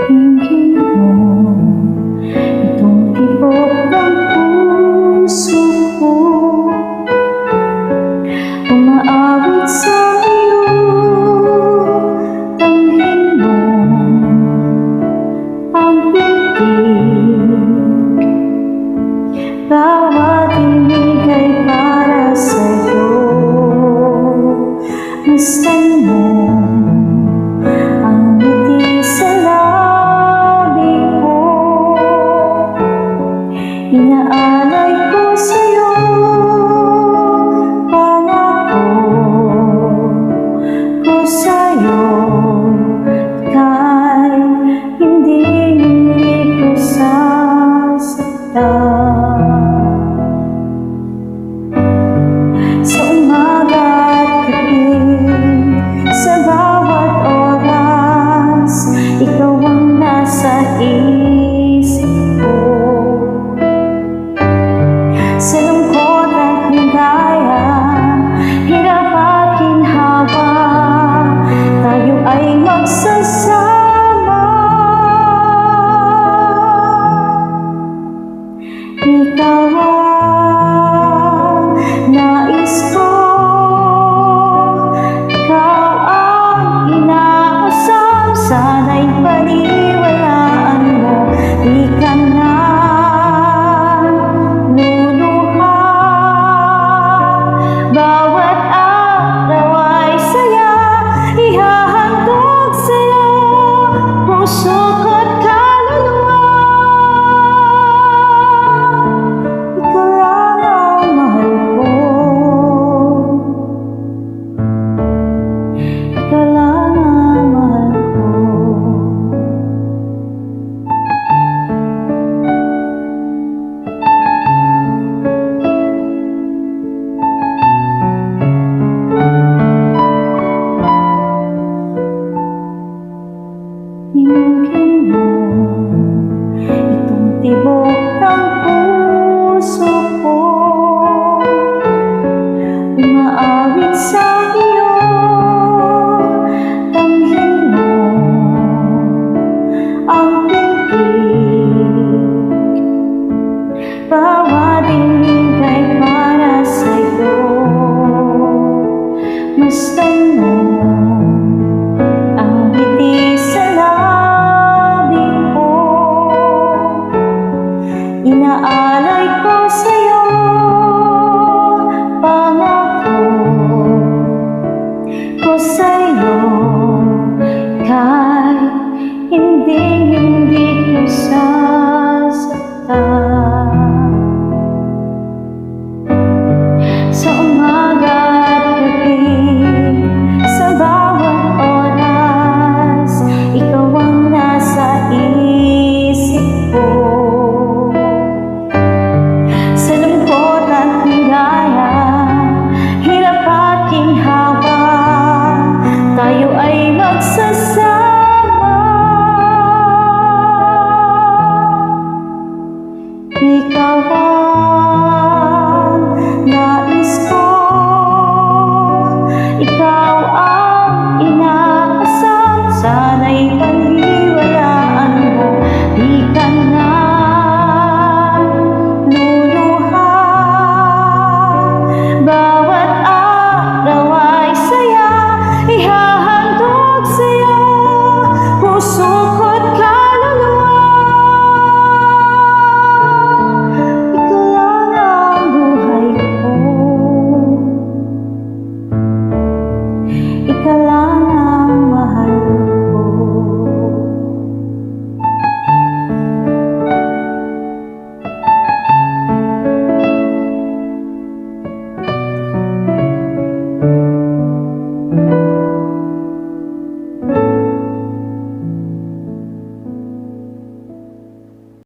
Tingin mo, itong tibok ng puso ko, umaawit sa iyo. Tanghin mo ang pintig, bawat tinig ay para sa'yo. Masdan mo ang ngiti sa labi ko, inaalay ko sa'yo. Pangako ko sa'yo, ika'y hindi ko sasaktan. Sa umaga at gabi, sa bawat oras, ikaw ang nasa isip ko. Sa lungkot at ligaya, hirap at ginhawa, tayo ay magsasama. Ikaw ang nais ko, ikaw ang inaasam. Sana'y paniwalaan mo, di ka na luluha. Bawat araw ay saya, ihahandog sa'yo puso ko't kaluluwa. Ikaw lang ang mahal ko, ikaw lang ang mahal ko. Tingin mo, itong tibok ng puso ko, umaawit sa iyo. Tanghin mo ang pintig, bawat tinig ay para sa'yo. Masdan mo ang ngiti sa labi ko, inaalay ko sa'yo. Pangako ko sa'yo, ika'y hindi ko